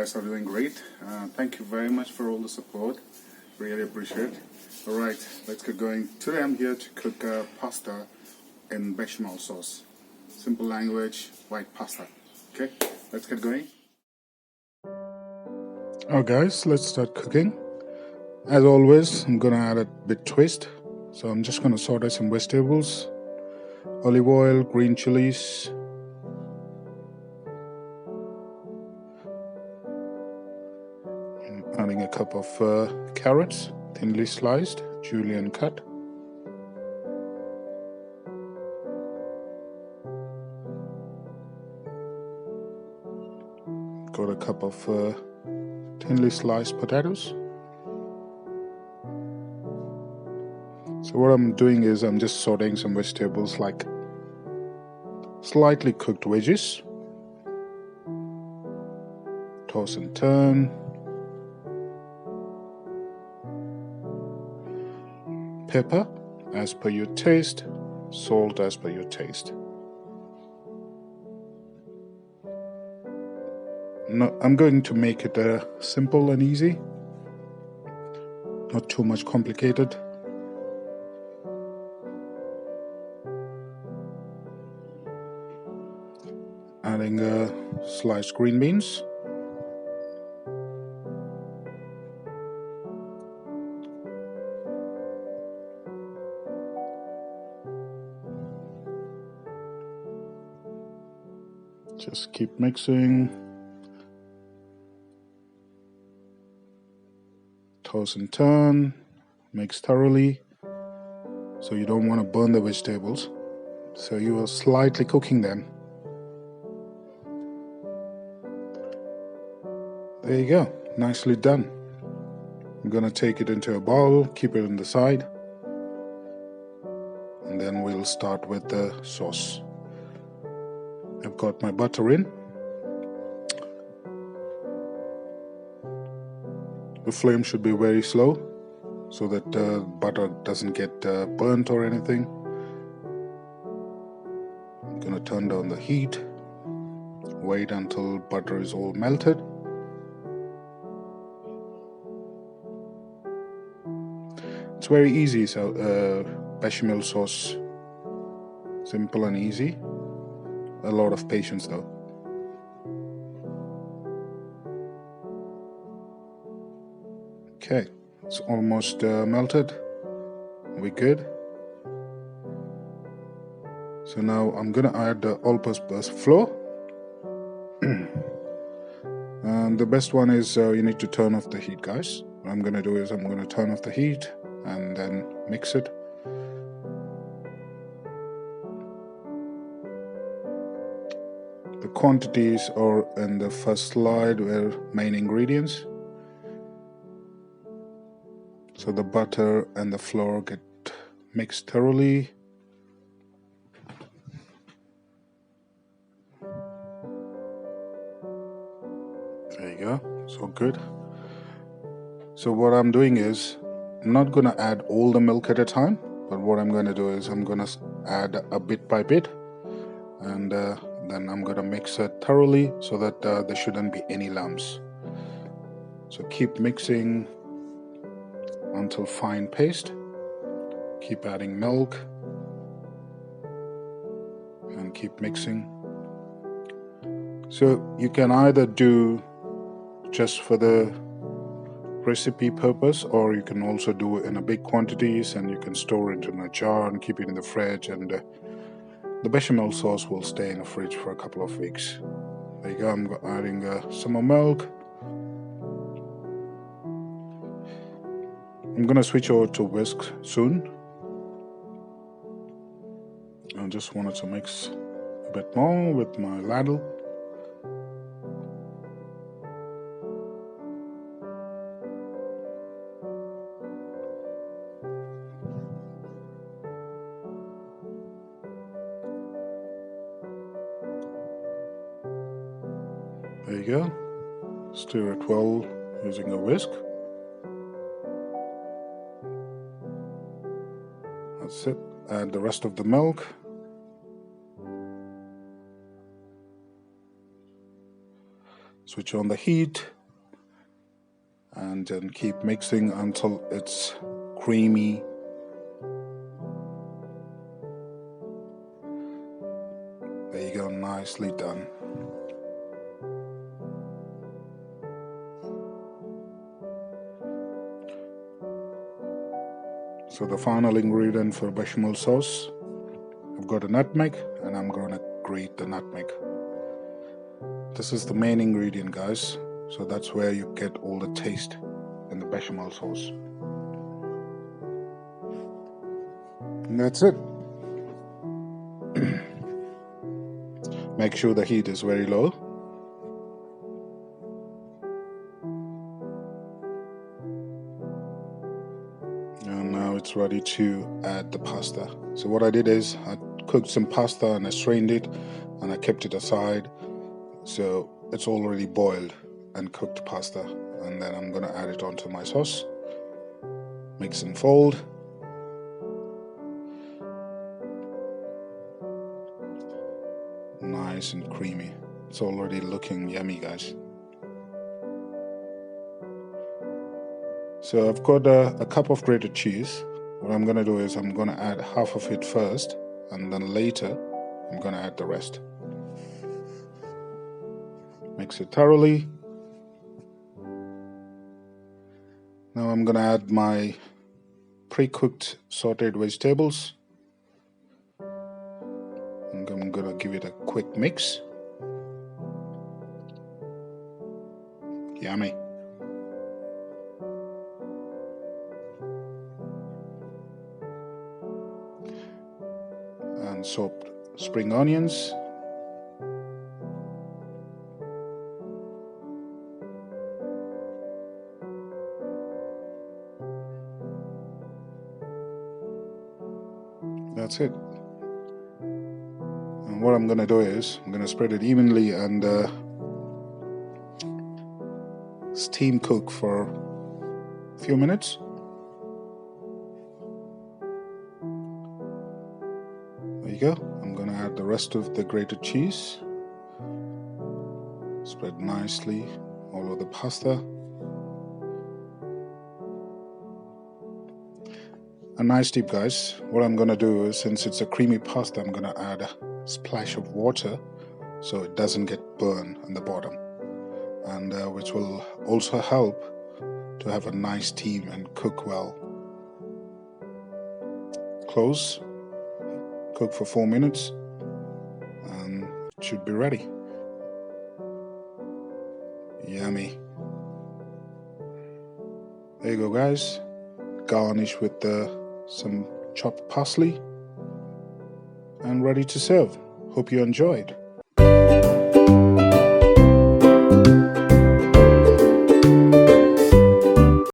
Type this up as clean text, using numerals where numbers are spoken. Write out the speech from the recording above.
guys are doing great. Thank you very much for all the support. Really appreciate it. Alright, let's get going. Today I'm here to cook pasta in bechamel sauce. Simple language, white pasta. Okay, let's get going. Alright guys, let's start cooking. As always, I'm gonna add a bit twist. So I'm just gonna saute some vegetables, olive oil, green chilies, adding a cup of carrots, thinly sliced, julienne cut. Got a cup of thinly sliced potatoes. So what I'm doing is I'm just sauteing some vegetables like slightly cooked veggies. Toss and turn. Pepper as per your taste, salt as per your taste. Now, I'm going to make it simple and easy, not too much complicated. Adding sliced green beans. Just keep mixing. Toss and turn. Mix thoroughly. So you don't want to burn the vegetables. So you are slightly cooking them. There you go. Nicely done. I'm gonna take it into a bowl, keep it on the side, and then we'll start with the sauce. I've got my butter in. The flame should be very slow so that the butter doesn't get burnt or anything. I'm gonna turn down the heat, wait until butter is all melted. It's very easy, so bechamel sauce, simple and easy. A lot of patience though. Okay, it's almost melted. We're good. So now I'm gonna add the all-purpose flour. And the best one is you need to turn off the heat, guys. What I'm gonna do is I'm gonna turn off the heat and then mix it. The quantities are in the first slide where main ingredients. So the butter and the flour get mixed thoroughly. There you go, so good. So what I'm doing is, I'm not gonna add all the milk at a time, but what I'm gonna do is I'm gonna add a bit by bit, and then I'm gonna mix it thoroughly so that there shouldn't be any lumps. So keep mixing until fine paste. Keep adding milk and keep mixing. So you can either do just for the recipe purpose, or you can also do it in a big quantities and you can store it in a jar and keep it in the fridge, and the bechamel sauce will stay in the fridge for a couple of weeks. There you go. I'm adding some more milk. I'm gonna switch over to whisk soon. I just wanted to mix a bit more with my ladle. There you go. Stir it well using a whisk. That's it. Add the rest of the milk. Switch on the heat and then keep mixing until it's creamy. There you go, nicely done. So the final ingredient for bechamel sauce, I've got a nutmeg, and I'm going to grate the nutmeg. This is the main ingredient, guys, so that's where you get all the taste in the bechamel sauce. And that's it. Make sure the heat is very low. And now it's ready to add the pasta. So what I did is I cooked some pasta and I strained it and I kept it aside. So it's already boiled and cooked pasta. And then I'm gonna add it onto my sauce. Mix and fold. Nice and creamy. It's already looking yummy, guys. So I've got a cup of grated cheese. What I'm gonna do is I'm gonna add half of it first, and then later I'm gonna add the rest. Mix it thoroughly. Now I'm gonna add my pre-cooked sauteed vegetables. And I'm gonna give it a quick mix. Yummy. And chopped spring onions. That's it. And what I'm going to do is I'm going to spread it evenly and steam cook for a few minutes. There you go. I'm going to add the rest of the grated cheese. Spread nicely all over the pasta. A nice tip, guys. What I'm going to do is, since it's a creamy pasta, I'm going to add a splash of water so it doesn't get burned on the bottom, and which will also help to have a nice steam and cook well. Close, cook for 4 minutes, and it should be ready. Yummy. There you go, guys. Garnish with some chopped parsley and ready to serve. Hope you enjoyed.